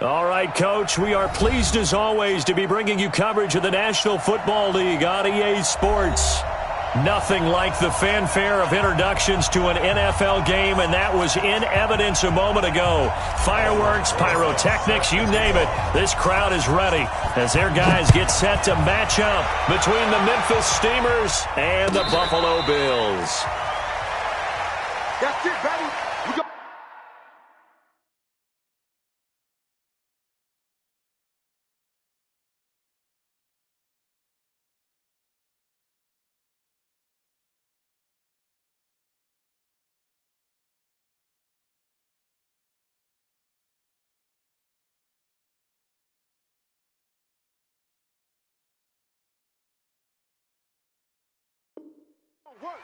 All right, Coach, we are pleased as always to be bringing you coverage of the National Football League on EA Sports. Nothing like the fanfare of introductions to an NFL game, and that was in evidence a moment ago. Fireworks, pyrotechnics, you name it. This crowd is ready as their guys get set to match up between the Memphis Steamers and the Buffalo Bills. That's it, baby. We go. Work.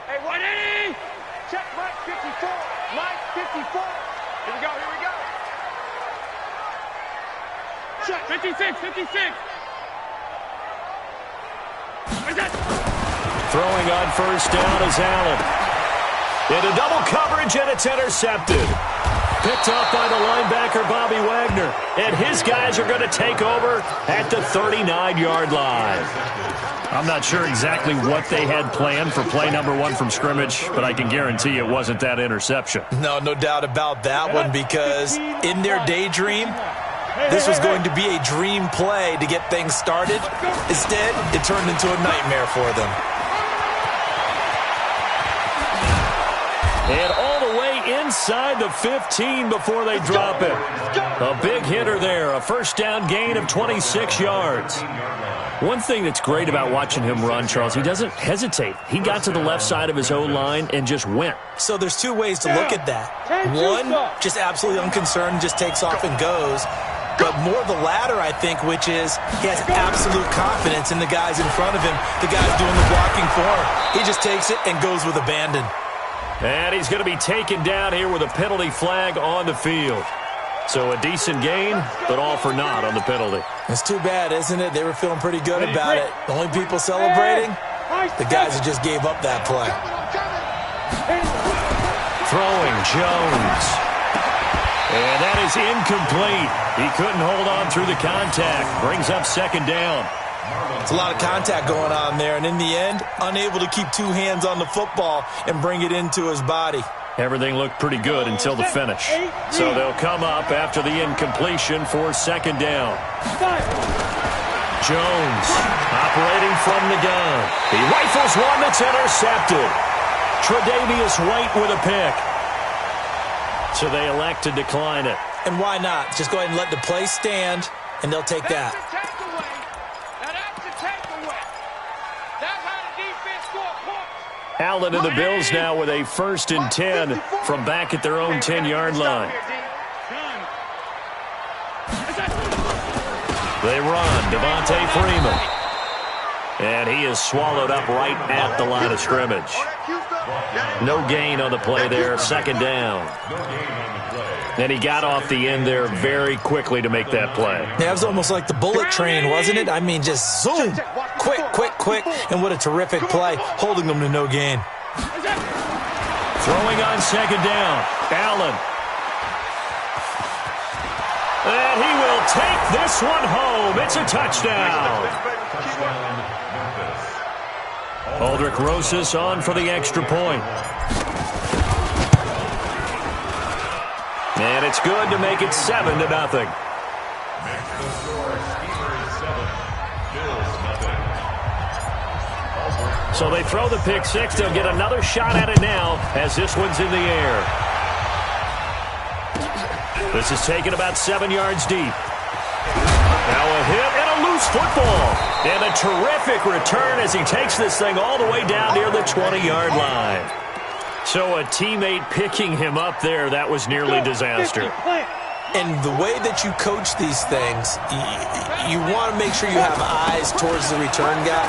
Hey, 180! Check Mike 54. Mike 54. Here we go, here we go. Check 56, 56. Where's that? Throwing on first down is Allen. Into double coverage, and it's intercepted. Picked off by the linebacker, Bobby Wagner. And his guys are going to take over at the 39-yard line. I'm not sure exactly what they had planned for play number one from scrimmage, but I can guarantee it wasn't that interception. No doubt about that one, because in their daydream, this was going to be a dream play to get things started. Instead, it turned into a nightmare for them. And all the way inside the 15 before they drop it. A big hitter there, a first down gain of 26 yards. One thing that's great about watching him run, Charles, he doesn't hesitate. He got to the left side of his O-line and just went. So there's two ways to look at that. One, just absolutely unconcerned, just takes off and goes. But more the latter, I think, which is he has absolute confidence in the guys in front of him, the guys doing the blocking for him. He just takes it and goes with abandon. And he's going to be taken down here with a penalty flag on the field. So a decent gain, but all for naught on the penalty. It's too bad, isn't it? They were feeling pretty good about it. The only people celebrating, the guys that just gave up that play. Throwing Jones. And that is incomplete. He couldn't hold on through the contact. Brings up second down. It's a lot of contact going on there, and in the end, unable to keep two hands on the football and bring it into his body. Everything looked pretty good until the finish. So they'll come up after the incompletion for second down. Jones operating from the gun. He rifles one that's intercepted. Tre'Davious White with a pick. So they elect to decline it. And why not? Just go ahead and let the play stand, and they'll take that. Allen and the Bills now with a 1st and 10 from back at their own 10-yard line. They run, Devontae Freeman. And he is swallowed up right at the line of scrimmage. No gain on the play there, second down. And he got off the end there very quickly to make that play. Yeah, it was almost like the bullet train, wasn't it? I mean, just zoom, quick, and what a terrific play, holding them to no gain. Throwing on second down, Allen. And he will take this one home. It's a touchdown. Aldrick Rosas on for the extra point. And it's good to make it 7-0. So they throw the pick six. They'll get another shot at it now as this one's in the air. This is taken about 7 yards deep. Now a hit and a loose football. And a terrific return as he takes this thing all the way down near the 20-yard line. So a teammate picking him up there, that was nearly disaster. And the way that you coach these things, you want to make sure you have eyes towards the return guy.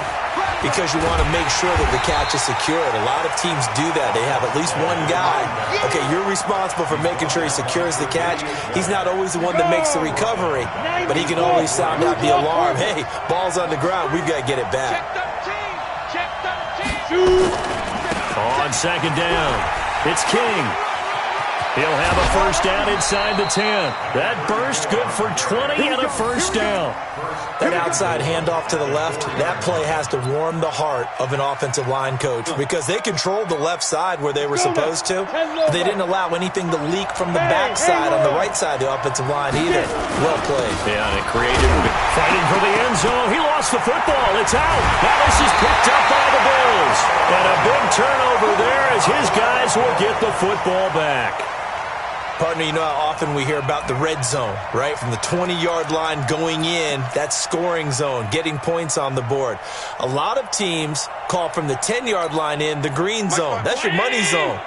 because you want to make sure that the catch is secured. A lot of teams do that. They have at least one guy. Okay, you're responsible for making sure he secures the catch. He's not always the one that makes the recovery, but he can always sound out the alarm. Hey, ball's on the ground. We've got to get it back. On second down, it's King. He'll have a first down inside the 10. That burst good for 20 and a first down. That outside handoff to the left, that play has to warm the heart of an offensive line coach because they controlled the left side where they were supposed to. They didn't allow anything to leak from the backside on the right side of the offensive line either. Well played. Yeah, and it created fighting for the end zone. He lost the football. It's out. Now this is picked up by the Bills. And a big turnover there as his guys will get the football back. Partner, you know how often we hear about the red zone, right? From the 20-yard line going in, that's scoring zone, getting points on the board. A lot of teams call from the 10-yard line in the green zone. That's your money zone.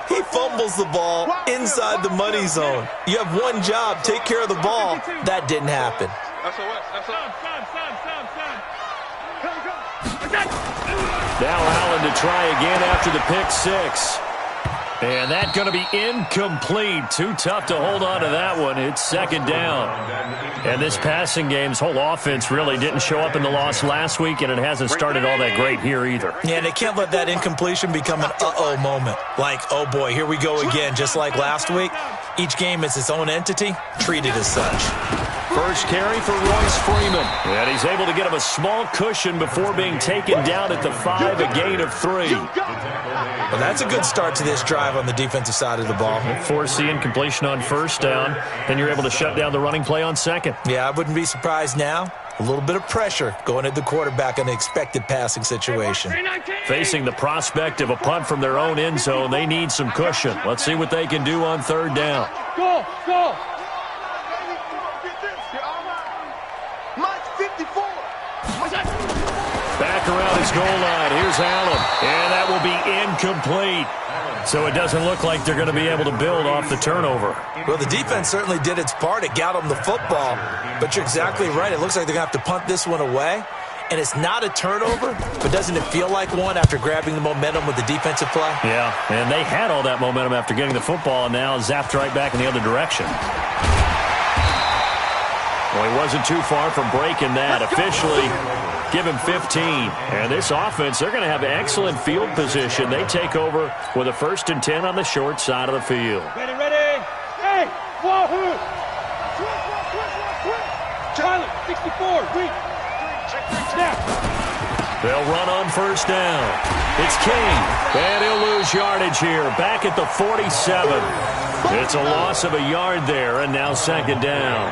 He fumbles the ball inside the money zone. You have one job, take care of the ball. That didn't happen. Now Allen to try again after the pick six. And that's going to be incomplete. Too tough to hold on to that one. It's second down. And this passing game's whole offense really didn't show up in the loss last week, and it hasn't started all that great here either. Yeah, they can't let that incompletion become an uh-oh moment. Like, oh boy, here we go again, just like last week. Each game is its own entity, treated as such. First carry for Royce Freeman. And he's able to get him a small cushion before being taken down at the 5, a gain of 3. Well, that's a good start to this drive on the defensive side of the ball. Forcing completion on first down, and you're able to shut down the running play on second. Yeah, I wouldn't be surprised now. A little bit of pressure going at the quarterback in the expected passing situation. Facing the prospect of a punt from their own end zone, they need some cushion. Let's see what they can do on third down. Go, go. Mike 54. Back around his goal line. Here's Allen. And that will be incomplete. So it doesn't look like they're going to be able to build off the turnover. Well, the defense certainly did its part. It got them the football. But you're exactly right. It looks like they're going to have to punt this one away. And it's not a turnover, but doesn't it feel like one after grabbing the momentum with the defensive play? Yeah, and they had all that momentum after getting the football, and now zapped right back in the other direction. Well, he wasn't too far from breaking that. Officially, give him 15. And this offense, they're going to have excellent field position. They take over with a 1st and 10 on the short side of the field. Ready, ready. Hey, wahoo. Charlie, 64, reach. Snap. They'll run on first down. It's King. And he'll lose yardage here. Back at the 47. It's a loss of a yard there, and now second down.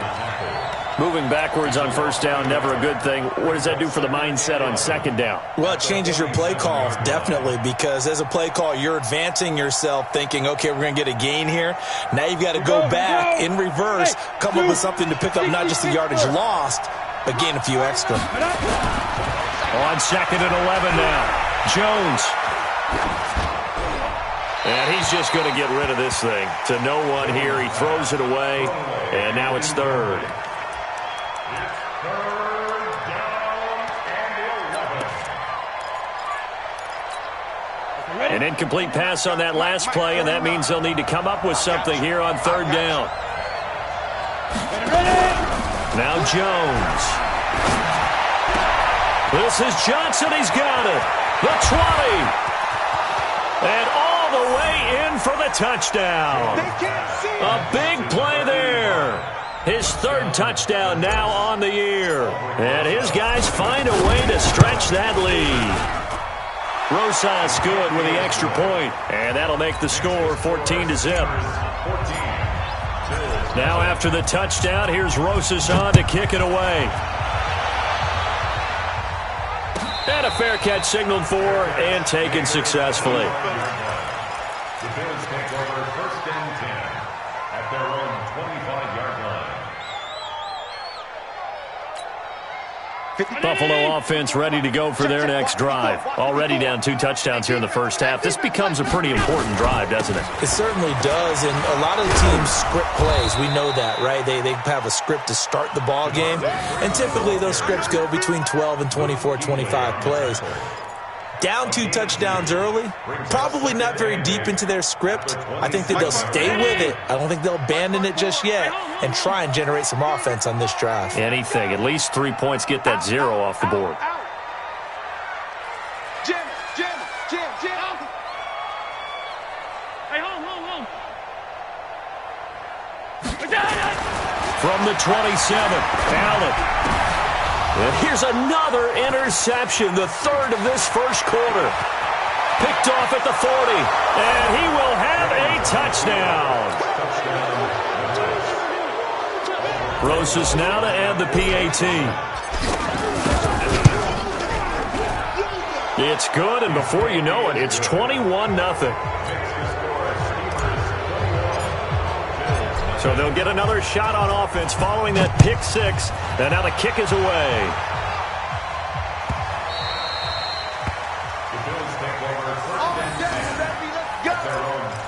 Moving backwards on first down, never a good thing. What does that do for the mindset on second down? Well, it changes your play call, definitely, because as a play call, you're advancing yourself thinking, okay, we're going to get a gain here. Now you've got to go back in reverse, come up with something to pick up not just the yardage lost, but gain a few extra. On second and 11 now. Jones. And he's just going to get rid of this thing. To no one here. He throws it away, and now it's third. An incomplete pass on that last play, and that means they'll need to come up with something here on third down. Now Jones. This is Johnson. He's got it. The 20. And all the way in for the touchdown. A big play there. His 3rd touchdown now on the year. And his guys find a way to stretch that lead. Rosas good with the extra point, and that'll make the score 14-0. Now after the touchdown, here's Rosas on to kick it away. And a fair catch signaled for and taken successfully. The Bills take over 1st and 10 at their own 25-yard line. Buffalo offense ready to go for their next drive. Already down 2 touchdowns here in the first half. This becomes a pretty important drive, doesn't it? It certainly does, and a lot of teams script plays. We know that, right? They have a script to start the ball game, and typically those scripts go between 12 and 24, 25 plays. Down 2 touchdowns early, probably not very deep into their script. I think that they'll stay with it. I don't think they'll abandon it just yet and try and generate some offense on this drive. Anything. At least 3 points, get that 0 off the board. Jim. Hey, home. From the 27, Allen. And here's another interception, the 3rd of this first quarter. Picked off at the 40, and he will have a touchdown. Rosas now to add the PAT. It's good, and before you know it, it's 21-0. So they'll get another shot on offense following that pick 6. And now the kick is away.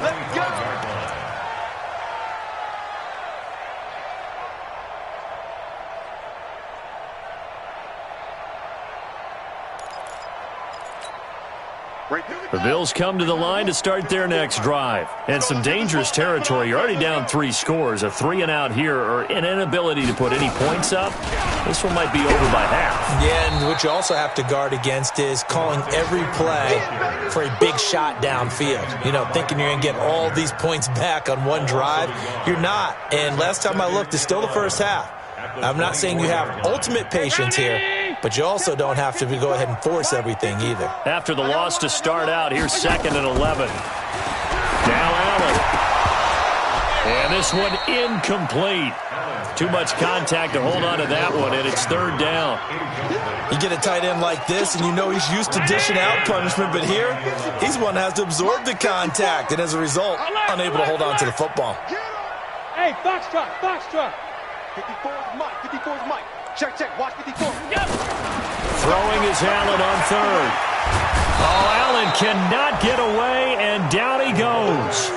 Let's go. The Bills come to the line to start their next drive. And some dangerous territory. You're already down 3 scores. A 3-and-out here or an inability to put any points up. This one might be over by half. Yeah, and what you also have to guard against is calling every play for a big shot downfield. You know, thinking you're going to get all these points back on one drive. You're not. And last time I looked, it's still the first half. I'm not saying you have ultimate patience here, but you also don't have to go ahead and force everything either. After the loss to start out, here's 2nd and 11. Now Allen. And this one incomplete. Too much contact to hold on to that one, and it's 3rd down. You get a tight end like this, and you know he's used to dishing out punishment, but here, he's one that has to absorb the contact, and as a result, unable to hold on to the football. Hey, box truck. 54's Mike. Check. Watch 54. Yep. Throwing is Allen on 3rd. Oh, Allen cannot get away, and down he goes.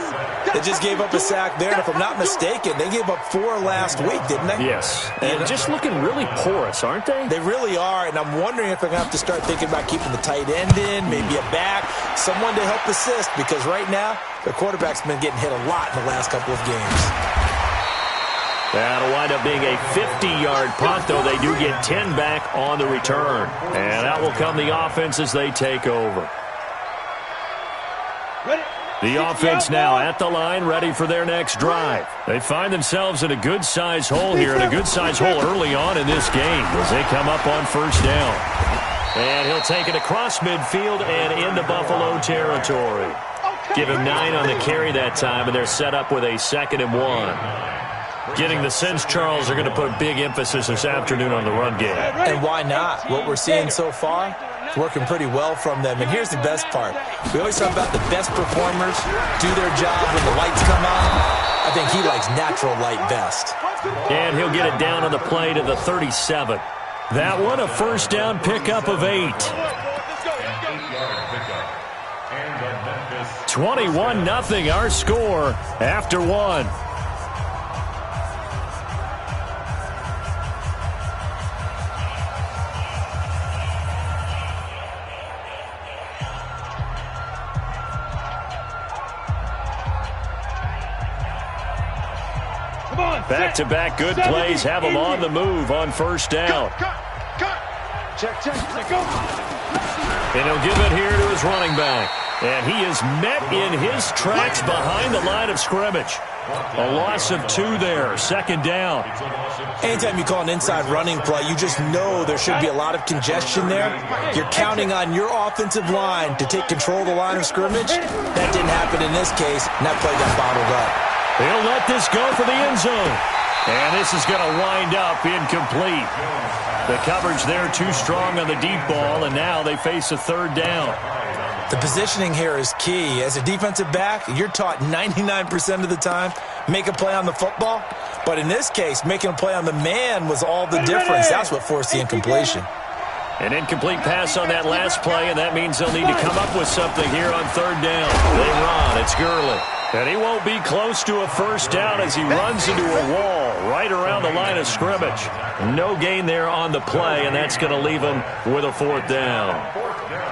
They just gave up a sack there, and if I'm not mistaken, they gave up 4 last week, didn't they? Yes. And just looking really porous, aren't they? They really are, and I'm wondering if they're going to have to start thinking about keeping the tight end in, maybe a back, someone to help assist, because right now, their quarterback's been getting hit a lot in the last couple of games. That'll wind up being a 50-yard punt, though they do get 10 back on the return. And out will come the offense as they take over. The offense now at the line, ready for their next drive. They find themselves in a good-sized hole here, and a good-sized hole early on in this game as they come up on 1st down. And he'll take it across midfield and into Buffalo territory. Give him 9 on the carry that time, and they're set up with a 2nd and 1. Getting the sense, Charles, are going to put a big emphasis this afternoon on the run game. And why not? What we're seeing so far, it's working pretty well from them. And here's the best part. We always talk about the best performers do their job when the lights come on. I think he likes natural light best. And he'll get it down on the play to the 37. That one, a 1st down pickup of 8. 21-0 our score after 1. Back-to-back good plays have them on the move on 1st down. Check. Go. And he'll give it here to his running back. And he is met in his tracks behind the line of scrimmage. A loss of 2 there, 2nd down. Anytime you call an inside running play, you just know there should be a lot of congestion there. You're counting on your offensive line to take control of the line of scrimmage. That didn't happen in this case, and that play got bottled up. He'll let this go for the end zone. And this is going to wind up incomplete. The coverage there too strong on the deep ball, and now they face a 3rd down. The positioning here is key. As a defensive back, you're taught 99% of the time, make a play on the football. But in this case, making a play on the man was all the difference. That's what forced the incompletion. An incomplete pass on that last play, and that means they'll need to come up with something here on third down. They run. It's Gurley. And he won't be close to a first down as he runs into a wall right around the line of scrimmage. No gain there on the play, and that's going to leave him with a fourth down.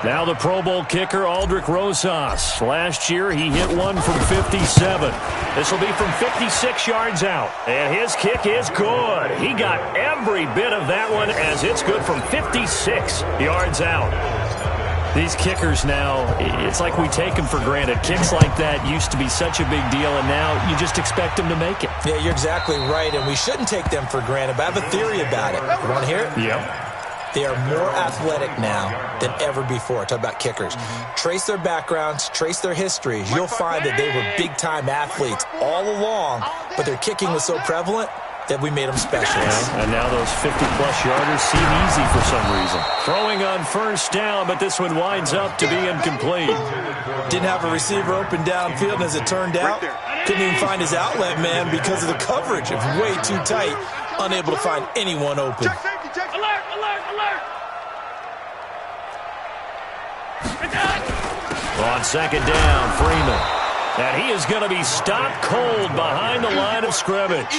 Now the Pro Bowl kicker, Aldrich Rosas. Last year, he hit one from 57. This will be from 56 yards out. And his kick is good. He got every bit of that one as it's good from 56 yards out. These kickers now, it's like we take them for granted. Kicks like that used to be such a big deal, and now you just expect them to make it. Yeah, you're exactly right, and we shouldn't take them for granted, but I have a theory about it. You want to hear it? Yep. They are more athletic now than ever before. Talk about kickers. Trace their backgrounds, trace their histories. You'll find that they were big-time athletes all along, but their kicking was so prevalent that we made them specialists. Yeah, and now those 50-plus yarders seem easy for some reason. Throwing on first down, but this one winds up to be incomplete. Didn't have a receiver open downfield, and as it turned out, couldn't even find his outlet man because of the coverage. It was way too tight, unable to find anyone open. Alert, alert, alert! On second down, Freeman. And he is going to be stopped cold behind the line of scrimmage.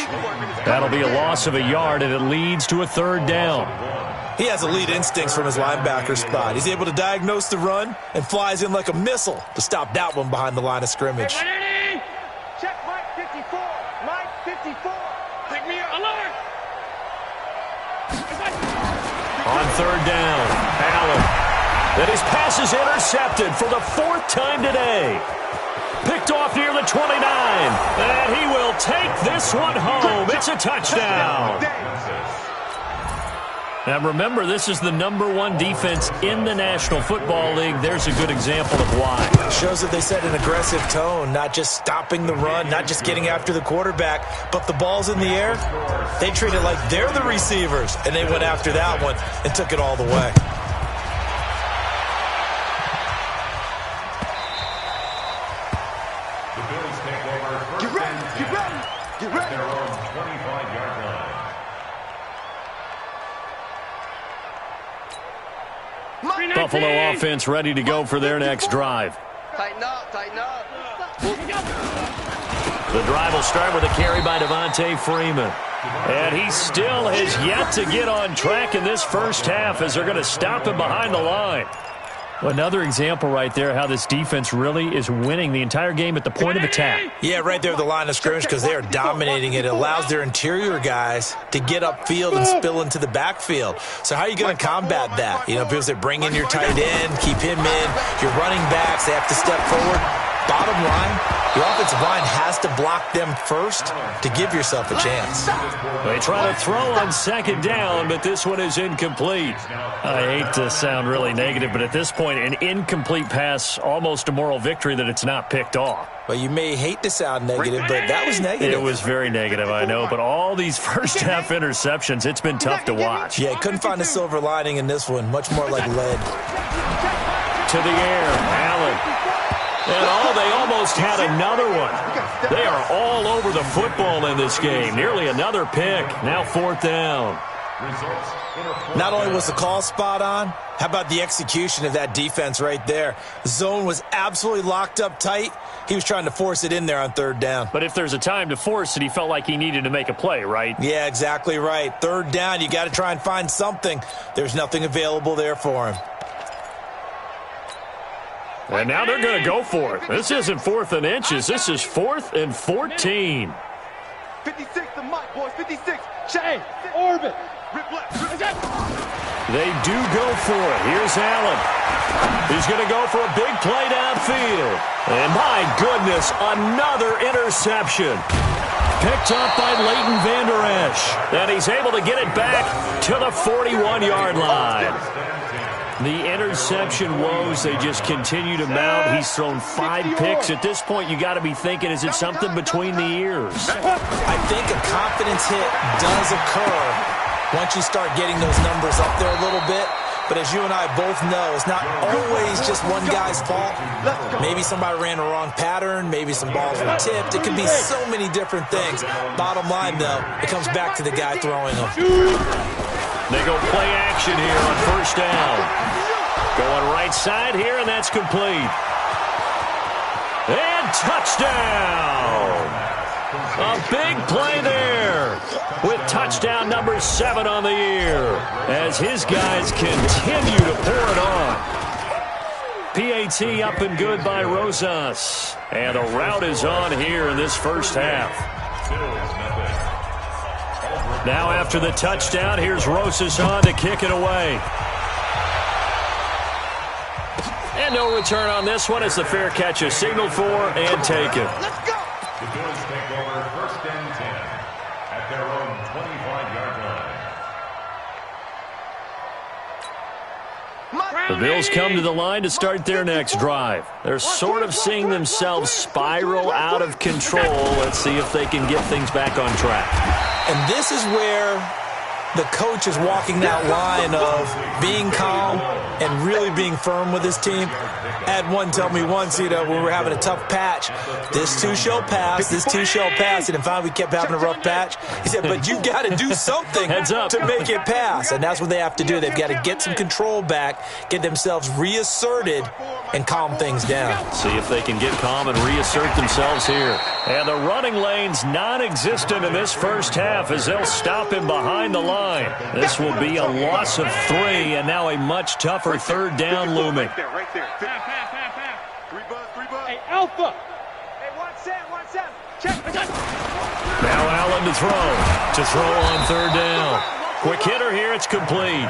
That'll be a loss of a yard, and it leads to a third down. He has elite instincts from his linebacker spot. He's able to diagnose the run and flies in like a missile to stop that one behind the line of scrimmage. Hey, check Mike 54. Mike 54. Take me alert. On third down, Allen. And his pass is intercepted for the fourth time today. Picked off near the 29. And he will take this one home. It's a touchdown. Now remember, this is the #1 defense in the National Football League. There's a good example of why. Shows that they set an aggressive tone, not just stopping the run, not just getting after the quarterback, but the ball's in the air. They treat it like they're the receivers, and they went after that one and took it all the way. Buffalo offense ready to go for their next drive. Tighten up, tighten up. The drive will start with a carry by Devontae Freeman. And he still has yet to get on track in this first half as they're going to stop him behind the line. Another example right there how this defense really is winning the entire game at the point of attack. Yeah, right there at the line of scrimmage because they are dominating it. It allows their interior guys to get upfield and spill into the backfield. So how are you going to combat that? You know, people say bring in your tight end, keep him in. Your running backs, they have to step forward. Bottom line, your offensive line has to block them first to give yourself a chance. They try to throw on second down, but this one is incomplete. I hate to sound really negative, but at this point, an incomplete pass, almost a moral victory that it's not picked off. Well, you may hate to sound negative, but that was negative. It was very negative, I know, but all these first-half interceptions, it's been tough to watch. Yeah, couldn't find a silver lining in this one, much more like lead. To the air, Allen. And they almost had another one. They are all over the football in this game. Nearly another pick. Now fourth down. Not only was the call spot on, how about the execution of that defense right there? The zone was absolutely locked up tight. He was trying to force it in there on third down. But if there's a time to force it, he felt like he needed to make a play, right? Yeah, exactly right. Third down, you got to try and find something. There's nothing available there for him. And now they're going to go for it. This isn't 4th and inches. This is 4th and 14. 56 to Mike, boys. 56. Shane. Orbit. They do go for it. Here's Allen. He's going to go for a big play downfield. And my goodness, another interception. Picked up by Leighton Vander Esch. And he's able to get it back to the 41-yard line. The interception woes, they just continue to mount. He's thrown 5 picks. At this point, you got to be thinking, is it something between the ears? I think a confidence hit does occur once you start getting those numbers up there a little bit. But as you and I both know, it's not always just one guy's fault. Maybe somebody ran the wrong pattern. Maybe some balls were tipped. It could be so many different things. Bottom line, though, it comes back to the guy throwing them. They go play action here on first down. Going right side here, and that's complete. And touchdown! A big play there with touchdown number 7 on the year as his guys continue to pour it on. PAT up and good by Rosas. And a rout is on here in this first half. Now after the touchdown, here's Rosas on to kick it away. And no return on this one as the fair catch is signaled for and taken. Let's go. The Bills take over first and 10 at their own 25-yard line. The Bills come to the line to start their next drive. They're sort of seeing themselves spiral out of control. Let's see if they can get things back on track. And this is where the coach is walking that line of being calm and really being firm with his team. I had one tell me once, when we were having a tough patch, this too shall pass, this too shall pass. And finally we kept having a rough patch. He said, but you got to do something to make it pass. And that's what they have to do. They've got to get some control back, get themselves reasserted, and calm things down. See if they can get calm and reassert themselves here. And the running lane's non-existent in this first half as they'll stop him behind the line. This will be a loss of 3, and now a much tougher third down looming. Right there. Hey, Alpha. Hey, 1-7. Check. Now Allen to throw on third down. Quick hitter here, it's complete.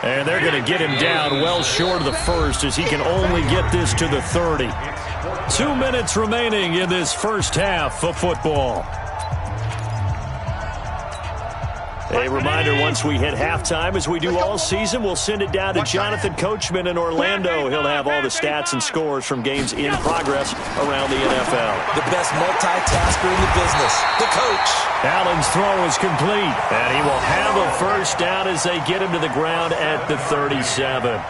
And they're going to get him down well short of the first as he can only get this to the 30. 2 minutes remaining in this first half of football. A reminder, once we hit halftime, as we do all season, we'll send it down to Jonathan Coachman in Orlando. He'll have all the stats and scores from games in progress around the NFL. The best multitasker in the business, the coach. Allen's throw is complete, and he will have a first down as they get him to the ground at the 37.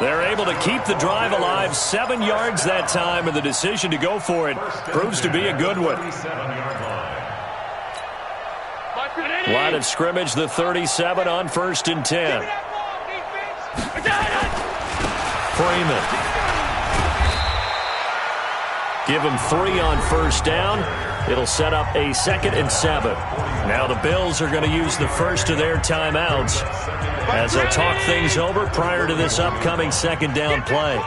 They're able to keep the drive alive, 7 yards that time, and the decision to go for it proves to be a good one. Line of scrimmage, the 37 on first and 10. Freeman. Give him 3 on first down. It'll set up a 2nd and 7. Now the Bills are going to use the first of their timeouts as they'll talk things over prior to this upcoming 2nd down play.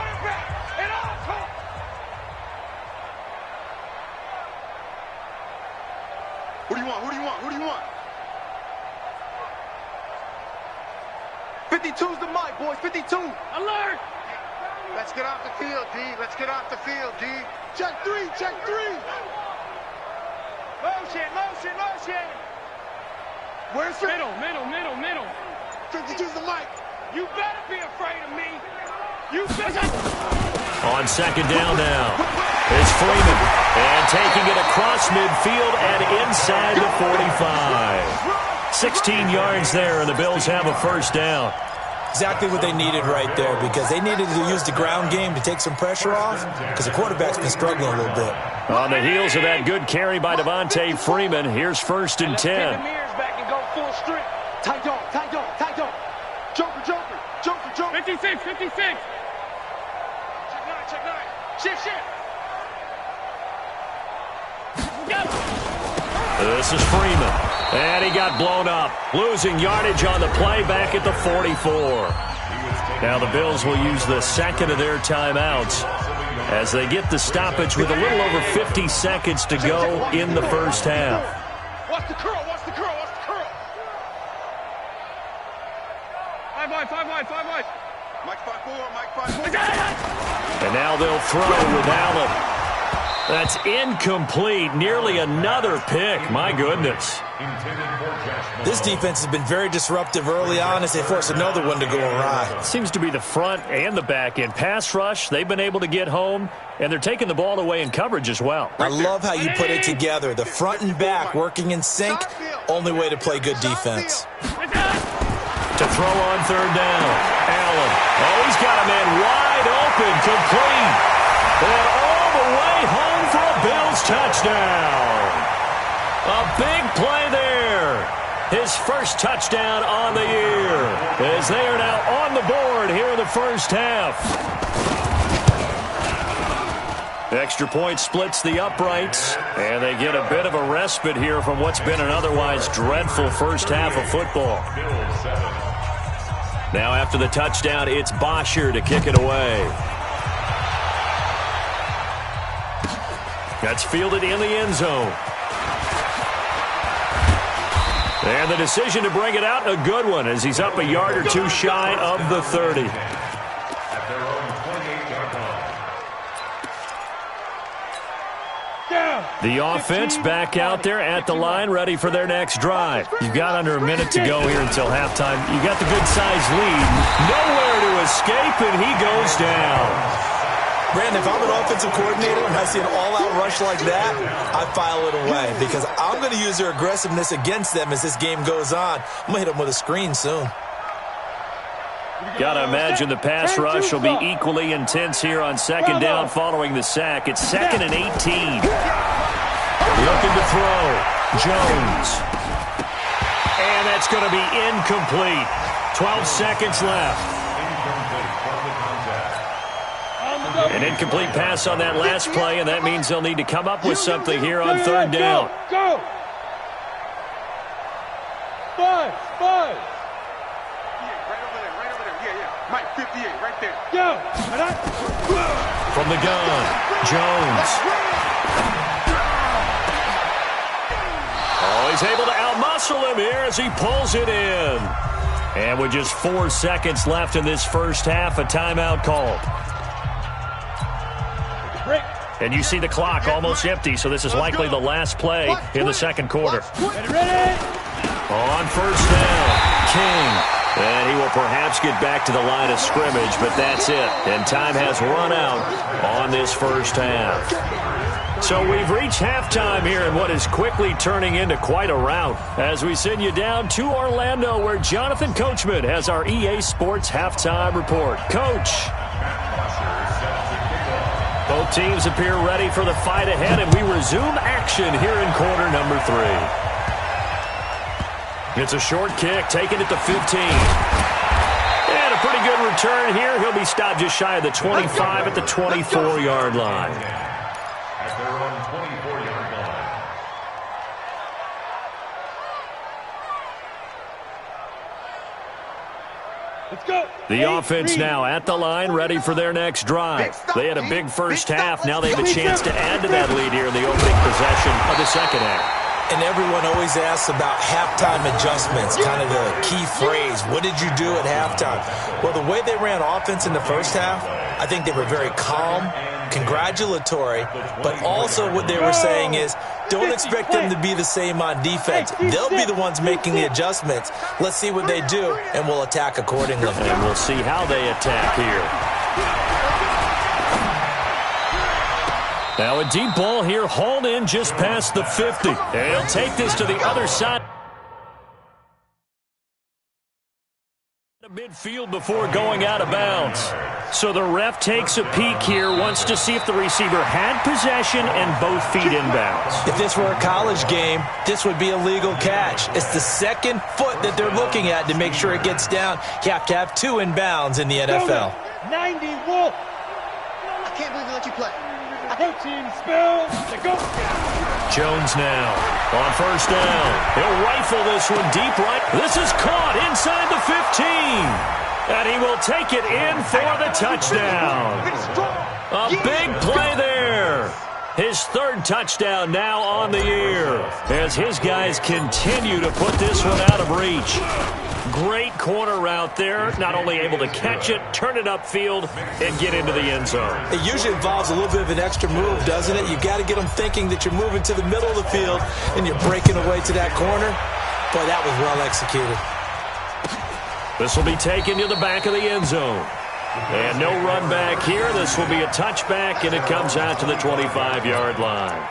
Who do you want? 52's the mic, boys. 52. Alert! Let's get off the field, D. Check 3. Motion. Where's the middle? 52's the mic. You better be afraid of me. On 2nd down now, it's Freeman. And taking it across midfield and inside the 45. 16 yards there, and the Bills have a first down. Exactly what they needed right there, because they needed to use the ground game to take some pressure off, because the quarterback's been struggling a little bit. On the heels of that good carry by Devontae Freeman, here's first and 10. Back and go full strength. Tight dog. Joker. 56. Check 9. Shift. This is Freeman. And he got blown up. Losing yardage on the play back at the 44. Now the Bills will use the 2nd of their timeouts as they get the stoppage with a little over 50 seconds to go in the first half. Watch the curl. 5 wide. Mike 5-4. And now they'll throw with Allen. That's incomplete. Nearly another pick. My goodness. This defense has been very disruptive early on as they force another one to go awry. Seems to be the front and the back end. Pass rush, they've been able to get home, and they're taking the ball away in coverage as well. I love how you put it together. The front and back working in sync. Only way to play good defense. To throw on third down. Allen. Oh, he's got a man wide open, complete. And all the way home for a Bills touchdown. A big play there. his first touchdown on the year, as they are now on the board here in the first half. Extra point splits the uprights, and they get a bit of a respite here from what's been an otherwise dreadful first half of football. Now after the touchdown, it's Bosher to kick it away. That's fielded in the end zone. And the decision to bring it out, a good one, as he's up a yard or two shy of the 30. The offense back out there at the line, ready for their next drive. You've got under a minute to go here until halftime. You got the good-sized lead. Nowhere to escape, and he goes down. Brandon, if I'm an offensive coordinator and I see an all-out rush like that, I file it away because I'm going to use their aggressiveness against them as this game goes on. I'm going to hit them with a screen soon. Got to imagine the pass rush will be equally intense here on second down following the sack. It's 2nd and 18. Looking to throw. Jones. And that's going to be incomplete. 12 seconds left. An incomplete pass on that last play, and that means they'll need to come up with something here on third down. Go! Five. Right over there. Yeah. Mike, 58, right there. Go! From the gun, Jones. Oh, he's able to outmuscle him here as he pulls it in. And with just 4 seconds left in this first half, a timeout called. And you see the clock almost empty, so this is likely the last play in the second quarter. Ready? On first down, King. And he will perhaps get back to the line of scrimmage, but that's it. And time has run out on this first half. So we've reached halftime here in what is quickly turning into quite a rout as we send you down to Orlando, where Jonathan Coachman has our EA Sports halftime report. Coach. Both teams appear ready for the fight ahead, and we resume action here in quarter number 3. It's a short kick, taken at the 15. And a pretty good return here. He'll be stopped just shy of the 25 at the 24-yard line. At their own 24-yard line. Let's go. The offense now at the line, ready for their next drive. They had a big first half. Now they have a chance to add to that lead here in the opening possession of the second half. And everyone always asks about halftime adjustments, kind of the key phrase. What did you do at halftime? Well, the way they ran offense in the first half, I think they were very calm, congratulatory, but also what they were saying is don't expect them to be the same on defense. They'll be the ones making the adjustments. Let's see what they do, and we'll attack accordingly. And we'll see how they attack here. Now a deep ball here, hauled in just past the 50. And he'll take this to the other side. Midfield before going out of bounds. So the ref takes a peek here, wants to see if the receiver had possession and both feet inbounds. If this were a college game, this would be a legal catch. It's the second foot that they're looking at to make sure it gets down. You have to have 2 inbounds in the NFL. 90 Wolf. I can't believe they let you play. Protein spill. Go. Jones now on first down. He'll rifle this one deep right. This is caught inside the 15. And he will take it in for the touchdown. A big play there. His 3rd touchdown now on the year as his guys continue to put this one out of reach. Great corner route there. Not only able to catch it, turn it upfield, and get into the end zone. It usually involves a little bit of an extra move, doesn't it? You got to get them thinking that you're moving to the middle of the field and you're breaking away to that corner. Boy, that was well executed. This will be taken to the back of the end zone. And no run back here. This will be a touchback, and it comes out to the 25-yard line.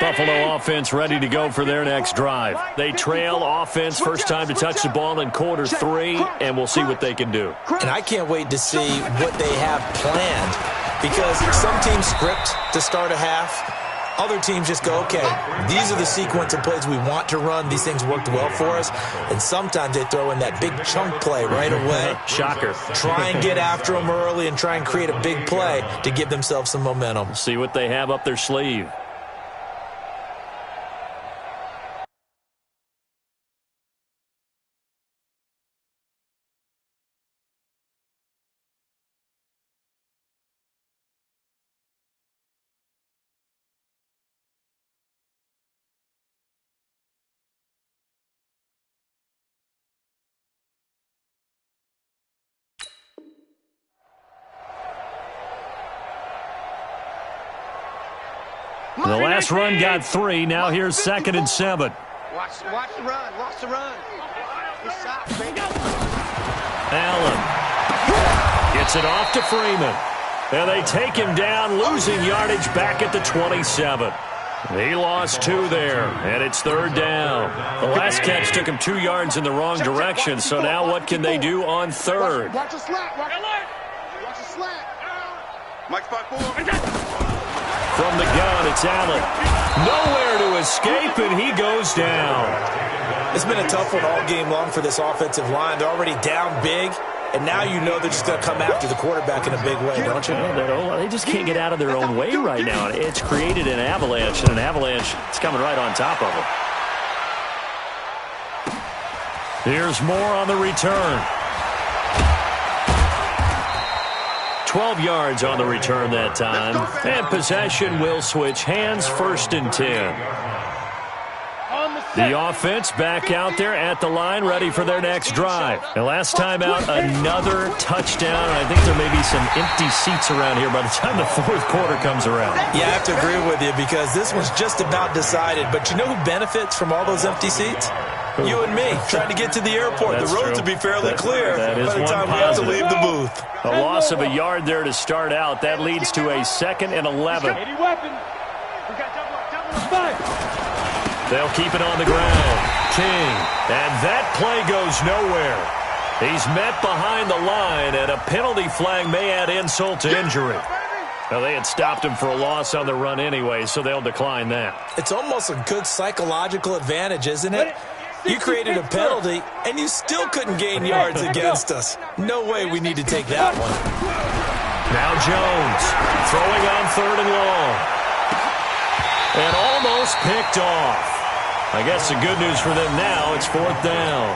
Buffalo offense ready to go for their next drive. They trail offense first time to touch the ball in quarter 3, and we'll see what they can do. And I can't wait to see what they have planned, because some teams script to start a half. Other teams just go, okay, these are the sequence of plays we want to run. These things worked well for us. And sometimes they throw in that big chunk play right away. Shocker. Try and get after them early and try and create a big play to give themselves some momentum. See what they have up their sleeve. The last run got 3. Now here's 2nd and 7. Watch the run. Watch the run. Allen gets it off to Freeman. And they take him down, losing yardage back at the 27. He lost 2 there, and it's 3rd down. The last catch took him 2 yards in the wrong direction, so now what can they do on 3rd? Watch the slack. Watch the slack. Mike 5-4. From the gun, it's Allen. Nowhere to escape, and he goes down. It's been a tough one all game long for this offensive line. They're already down big, and now you know they're just going to come after the quarterback in a big way, don't you? They just can't get out of their own way right now. It's created an avalanche, and an avalanche is coming right on top of them. Here's more on the return. 12 yards on the return that time. And possession will switch hands, 1st and 10. The offense back out there at the line, ready for their next drive. And last time out, another touchdown. And I think there may be some empty seats around here by the time the 4th quarter comes around. Yeah, I have to agree with you, because this one's just about decided. But you know who benefits from all those empty seats? You and me, trying to get to the airport. The roads will be fairly clear by the time we have to leave the booth. A loss of a yard there to start out. That leads to a 2nd and 11. They'll keep it on the ground. King. And that play goes nowhere. He's met behind the line, and a penalty flag may add insult to injury. Now, they had stopped him for a loss on the run anyway, so they'll decline that. It's almost a good psychological advantage, isn't it? You created a penalty, and you still couldn't gain yards against us. No way we need to take that one. Now Jones throwing on 3rd and long. And almost picked off. I guess the good news for them now, it's 4th down.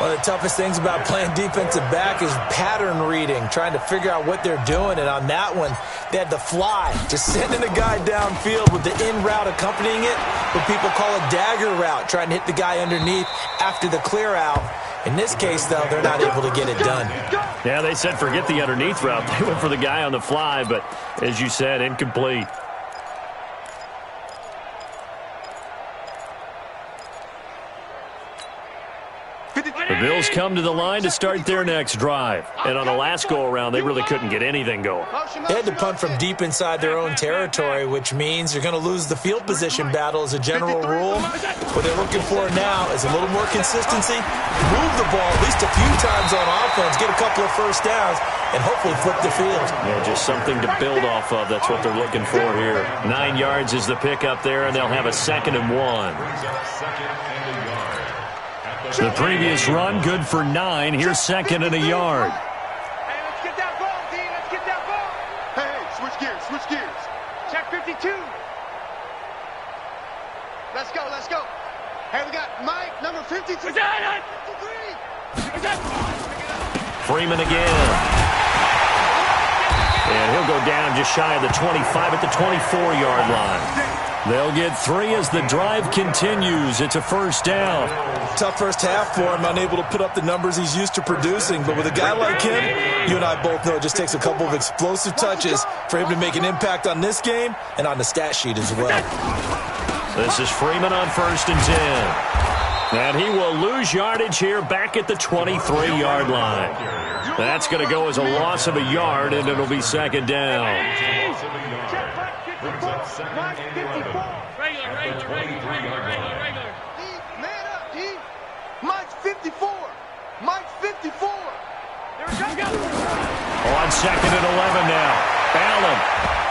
One of the toughest things about playing defensive back is pattern reading, trying to figure out what they're doing. And on that one, they had the fly, just sending a guy downfield with the in route accompanying it, what people call a dagger route, trying to hit the guy underneath after the clear out. In this case, though, they're not able to get it done. Yeah, they said forget the underneath route. They went for the guy on the fly, but as you said, incomplete. The Bills come to the line to start their next drive. And on the last go-around, they really couldn't get anything going. They had to punt from deep inside their own territory, which means you're going to lose the field position battle as a general rule. What they're looking for now is a little more consistency, move the ball at least a few times on offense, get a couple of first downs, and hopefully flip the field. Yeah, just something to build off of. That's what they're looking for here. 9 yards is the pickup there, and they'll have a 2nd and 1. The previous run, good for 9. Here's 2nd and a yard. Hey, let's get that ball, D. Let's get that ball. Hey, switch gears. Check 52. Let's go. Hey, we got Mike, number 52. 53. Freeman again. And he'll go down just shy of the 25 at the 24-yard line. They'll get 3 as the drive continues. It's a 1st down. Tough first half for him, unable to put up the numbers he's used to producing. But with a guy like him, you and I both know it just takes a couple of explosive touches for him to make an impact on this game and on the stat sheet as well. This is Freeman on 1st and 10. And he will lose yardage here back at the 23-yard line. That's going to go as a loss of a yard, and it'll be 2nd down. now second Mike and 54. 11. At the 23-yard line. Man up, D. Mike's 54. Mike's 54. There we go. On second and 11 now. Allen.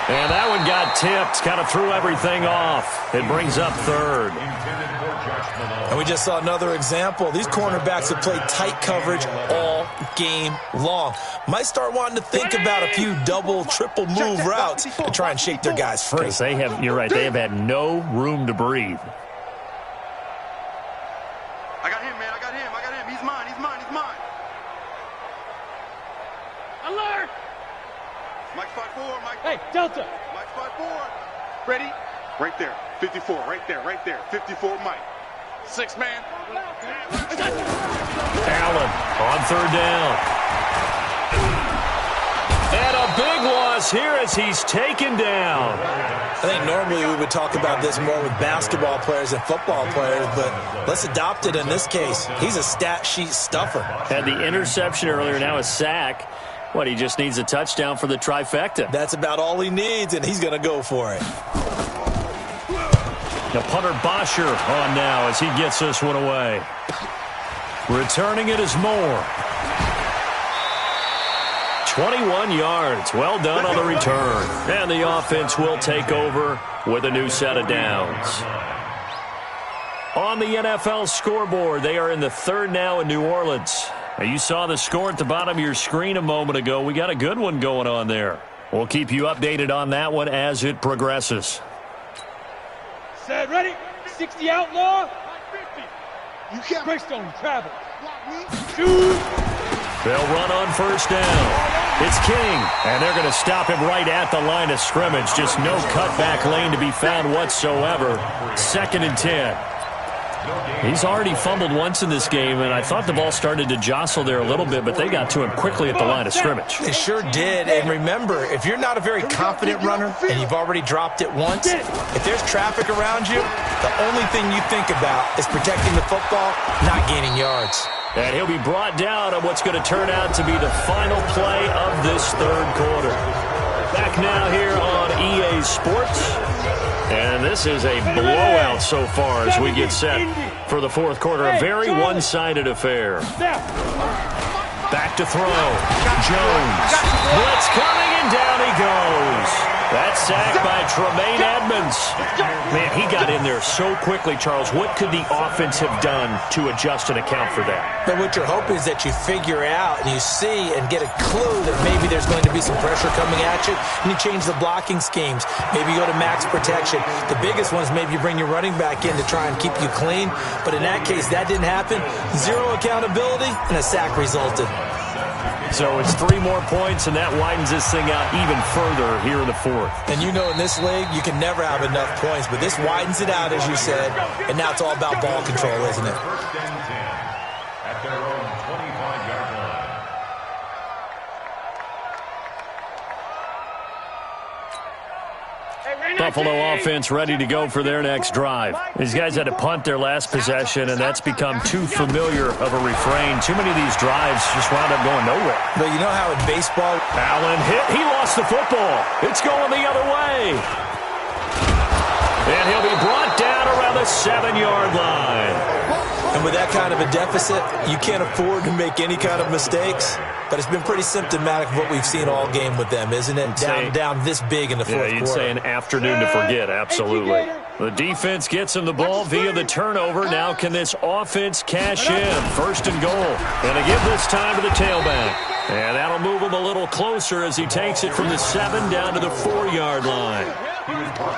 And that one got tipped. Kind of threw everything off. It brings up third. Intended for Josh Malone. And we just saw another example. These cornerbacks have played tight coverage all game long. Might start wanting to think about a few double, triple move routes to try and shake their guys free. Because they have, you're right, they have had no room to breathe. I got him, man. I got him. He's mine. Alert! Mike's 5'4". Mike. Hey, Delta! Mike's 5'4". Ready? Right there. 54. Right there. 54, Mike. 6 man. Allen on third down. And a big loss here as he's taken down. I think normally we would talk about this more with basketball players and football players, but let's adopt it in this case. He's a stat sheet stuffer. Had the interception earlier, now a sack. What, he just needs a touchdown for the trifecta. That's about all he needs, and he's going to go for it. The punter Bosher on now as he gets this one away. Returning it is Moore. 21 yards. Well done on the return. And the offense will take over with a new set of downs. On the NFL scoreboard, they are in the third now in New Orleans. Now, you saw the score at the bottom of your screen a moment ago. We got a good one going on there. We'll keep you updated on that one as it progresses. Set, ready? 60 outlaw. 50. You can't. Greystone travel. Shoot. They'll run on first down. It's King, and they're going to stop him right at the line of scrimmage. Just no cutback lane to be found whatsoever. 2nd and 10. He's already fumbled once in this game, and I thought the ball started to jostle there a little bit, but they got to him quickly at the line of scrimmage. They sure did, and remember, if you're not a very confident runner and you've already dropped it once, if there's traffic around you, the only thing you think about is protecting the football, not gaining yards. And he'll be brought down on what's going to turn out to be the final play of this third quarter. Back now here on EA Sports. And this is a blowout so far as we get set for the fourth quarter. A very one-sided affair. Back to throw. Jones. Blitz coming, and down he goes. That sack by Tremaine Edmonds. Man, he got in there so quickly, Charles. What could the offense have done to adjust and account for that? But what you're hoping is that you figure out and you see and get a clue that maybe there's going to be some pressure coming at you, and you change the blocking schemes. Maybe you go to max protection. The biggest one is maybe you bring your running back in to try and keep you clean. But in that case, that didn't happen. Zero accountability, and a sack resulted. So it's 3 more points, and that widens this thing out even further here in the fourth. And you know in this league, you can never have enough points, but this widens it out, as you said, and now it's all about ball control, isn't it? 1st and 10 at their own 25-yard line. Buffalo offense ready to go for their next drive. These guys had to punt their last possession, and that's become too familiar of a refrain. Too many of these drives just wound up going nowhere. But you know how in baseball, Allen hit. He lost the football. It's going the other way. And he'll be brought down around the 7-yard line. and with that kind of a deficit, you can't afford to make any kind of mistakes. But it's been pretty symptomatic of what we've seen all game with them, isn't it? Down this big in the fourth quarter. Yeah, you'd say an afternoon to forget, absolutely. The defense gets him the ball via the turnover. Now can this offense cash in? 1st and goal. And again this time to the tailback. And that'll move him a little closer as he takes it from the 7 down to the 4-yard line.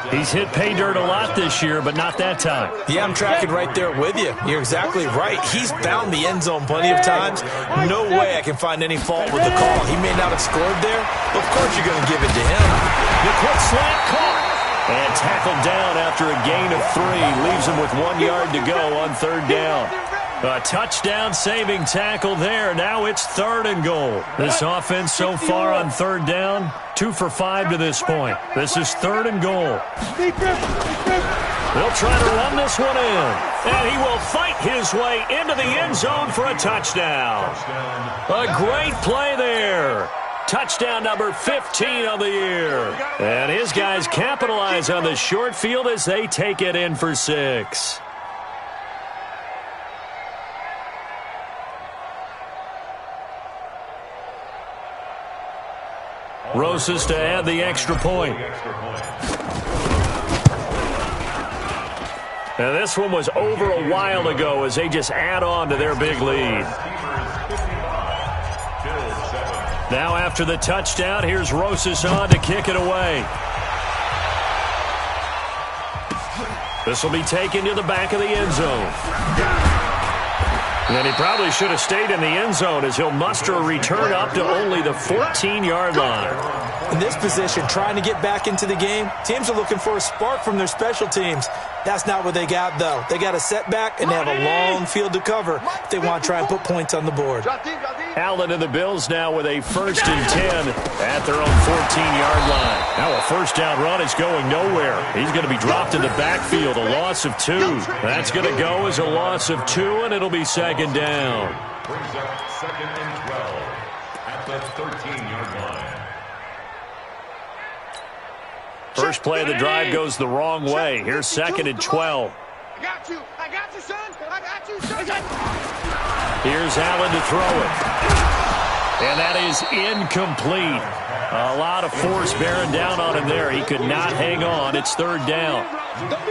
He's hit pay dirt a lot this year, but not that time. Yeah, I'm tracking right there with you. You're exactly right. He's found the end zone plenty of times. No way I can find any fault with the call. He may not have scored there, but of course you're going to give it to him. The quick slant caught. And tackled down after a gain of 3. Leaves him with 1 yard to go on 3rd down. A touchdown-saving tackle there. Now it's 3rd and goal. This offense so far on 3rd down, 2 for 5 to this point. This is 3rd and goal. They'll try to run this one in. And he will fight his way into the end zone for a touchdown. A great play there. Touchdown number 15 on the year. And his guys capitalize on the short field as they take it in for 6. Rosas to add the extra point. Now this one was over a while ago as they just add on to their big lead. Now after the touchdown, here's Rosas on to kick it away. This will be taken to the back of the end zone. And he probably should have stayed in the end zone as he'll muster a return up to only the 14-yard line. In this position, trying to get back into the game, teams are looking for a spark from their special teams. That's not what they got, though. They got a setback, and they have a long field to cover if they want to try and put points on the board. Allen and the Bills now with a 1st and 10 at their own 14-yard line. Now a first down run is going nowhere. He's going to be dropped in the backfield, a loss of 2. That's going to go as a loss of 2, and it'll be 2nd down. Brings up 2nd and 12 at the 13-yard line. First play of the drive goes the wrong way. Here's 2nd and 12. I got you, son. I got you, son. Here's Allen to throw it. And that is incomplete. A lot of force bearing down on him there. He could not hang on. It's 3rd down.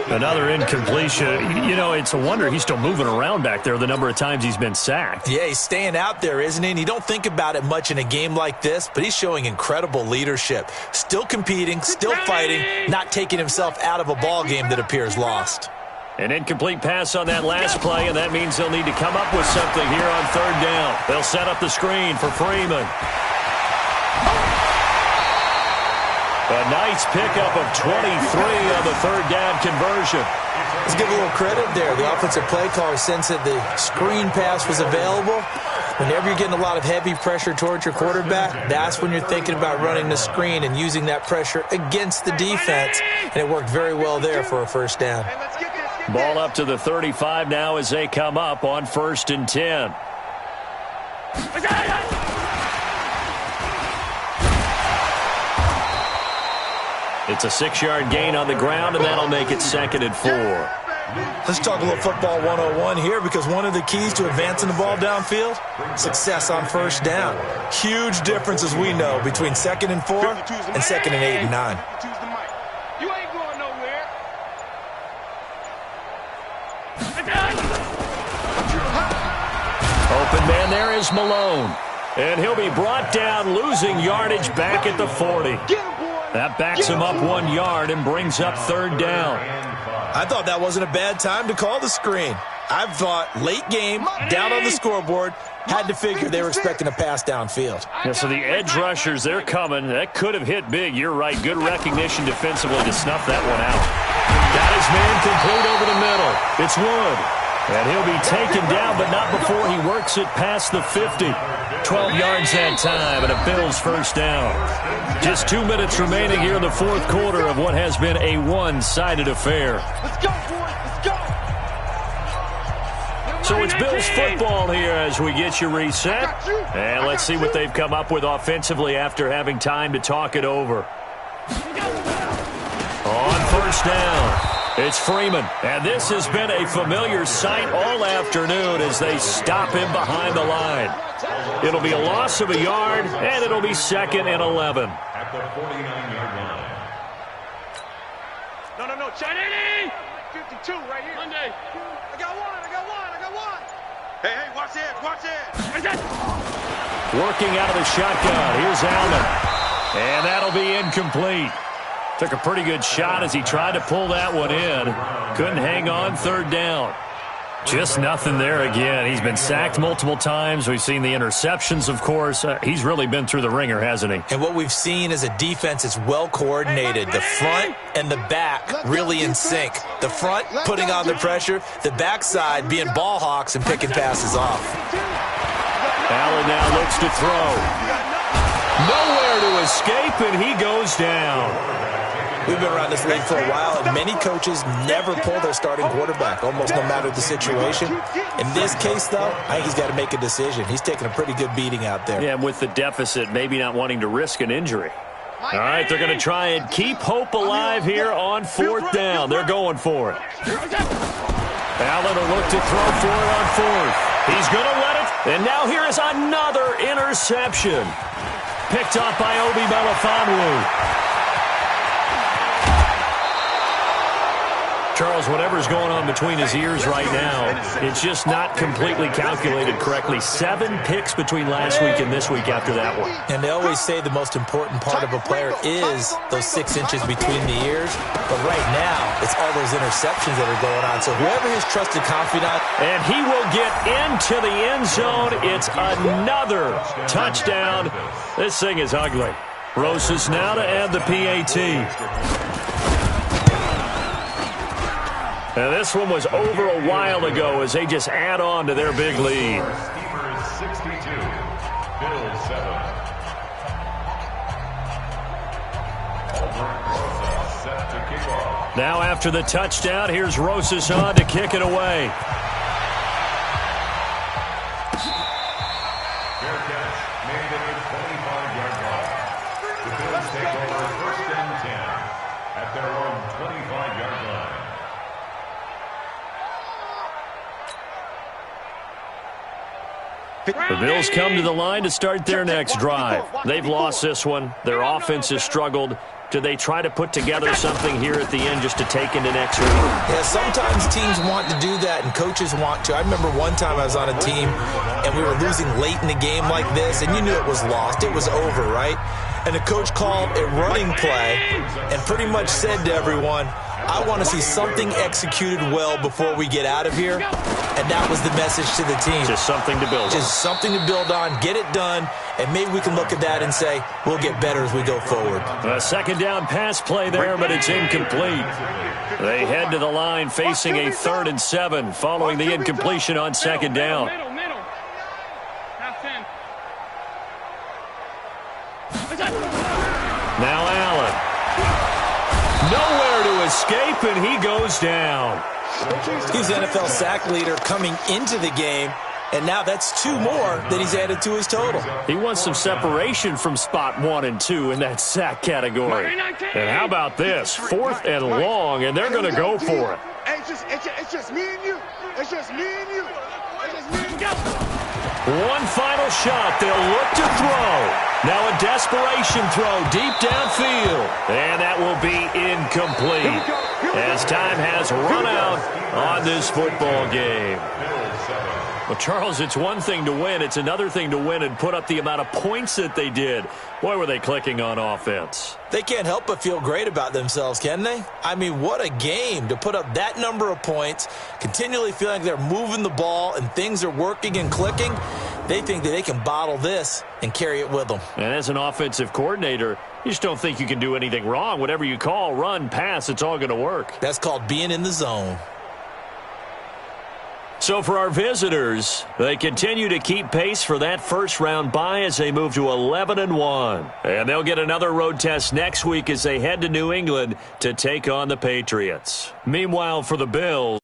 Another incompletion. You know, it's a wonder he's still moving around back there the number of times he's been sacked. Yeah, he's staying out there, isn't he? And you don't think about it much in a game like this, but he's showing incredible leadership. Still competing, still fighting, not taking himself out of a ball game that appears lost. An incomplete pass on that last play, and that means they'll need to come up with something here on 3rd down. They'll set up the screen for Freeman. A nice pickup of 23 on the 3rd down conversion. Let's give a little credit there. The offensive play caller sensed that the screen pass was available. Whenever you're getting a lot of heavy pressure towards your quarterback, that's when you're thinking about running the screen and using that pressure against the defense. And it worked very well there for a 1st down. Ball up to the 35 now as they come up on 1st and 10. It's a 6-yard gain on the ground, and that'll make it 2nd and 4. Let's talk a little football 101 here, because one of the keys to advancing the ball downfield, success on 1st down. Huge difference, as we know, between 2nd and 4 and 2nd and 8 and 9. You ain't going nowhere. Open man there is Malone. And he'll be brought down, losing yardage back at the 40. That backs him up 1 yard and brings up 3rd down. I thought that wasn't a bad time to call the screen. I thought late game, down on the scoreboard, had to figure they were expecting a pass downfield. Yeah, so the edge rushers, they're coming. That could have hit big. You're right. Good recognition defensively to snuff that one out. That is man complete over the middle. It's Wood. And he'll be taken down, but not before he works it past the 50. 12 yards that time, and a Bills 1st down. Just 2 minutes remaining here in the 4th quarter of what has been a one-sided affair. Let's go, boys. Let's go. So it's Bills football here as we get you reset. And let's see what they've come up with offensively after having time to talk it over. On 1st down. It's Freeman, and this has been a familiar sight all afternoon as they stop him behind the line. It'll be a loss of a yard, and it'll be 2nd and 11. At the 49-yard line. No, Chinese! 52 right here. Monday. I got one. Hey, watch this. Working out of the shotgun. Here's Allen, and that'll be incomplete. Took a pretty good shot as he tried to pull that one in. Couldn't hang on 3rd down. Just nothing there again. He's been sacked multiple times. We've seen the interceptions, of course. He's really been through the ringer, hasn't he? And what we've seen is a defense that's well coordinated. The front and the back really in sync. The front putting on the pressure. The backside being ball hawks and picking passes off. Allen now looks to throw. Nowhere to escape, and he goes down. We've been around this league for a while, and many coaches never pull their starting quarterback, almost no matter the situation. In this case, though, I think he's got to make a decision. He's taking a pretty good beating out there. Yeah, and with the deficit, maybe not wanting to risk an injury. All right, they're going to try and keep hope alive here on 4th down. They're going for it. Allen will look to throw for it on 4th. He's going to let it. And now here is another interception. Picked up by Obi Melifonwu. Charles, whatever's going on between his ears right now, it's just not completely calculated correctly. 7 picks between last week and this week after that one. And they always say the most important part of a player is those 6 inches between the ears. But right now, it's all those interceptions that are going on. So whoever his trusted confidant. And he will get into the end zone. It's another touchdown. This thing is ugly. Rosas now to add the PAT. And this one was over a while ago as they just add on to their big lead. Steelers 62, Bills 7. Set to kick off. Now after the touchdown, here's Rosas on to kick it away. Fair catch made at the 25-yard line. The Bills take over 1st and 10 at their own 25-yard line. The Bills come to the line to start their next drive. They've lost this one. Their offense has struggled. Do they try to put together something here at the end just to take into next week? Yeah, sometimes teams want to do that and coaches want to. I remember one time I was on a team and we were losing late in the game like this, and you knew it was lost. It was over, right? And the coach called a running play and pretty much said to everyone, I want to see something executed well before we get out of here. And that was the message to the team. Just something to build on. Just something to build on, get it done, and maybe we can look at that and say, we'll get better as we go forward. A 2nd down pass play there, but it's incomplete. They head to the line facing a 3rd and 7 following the incompletion on 2nd down. Middle. Half 10. Now Allen. Nowhere to escape, and he goes down. He's NFL sack leader coming into the game, and now that's 2 more that he's added to his total. He wants some separation from spot 1 and 2 in that sack category. And how about this? 4th and long, and they're going to go for it. It's just me and you. It's just me and you. It's just me and you. One final shot. They'll look to throw. Now a desperation throw deep downfield. And that will be incomplete as time has run out on this football game. Well, Charles, it's one thing to win. It's another thing to win and put up the amount of points that they did. Boy, were they clicking on offense. They can't help but feel great about themselves, can they? I mean, what a game to put up that number of points, continually feeling like they're moving the ball and things are working and clicking. They think that they can bottle this and carry it with them. And as an offensive coordinator, you just don't think you can do anything wrong. Whatever you call, run, pass, it's all going to work. That's called being in the zone. So for our visitors, they continue to keep pace for that first-round bye as they move to 11-1. And they'll get another road test next week as they head to New England to take on the Patriots. Meanwhile, for the Bills,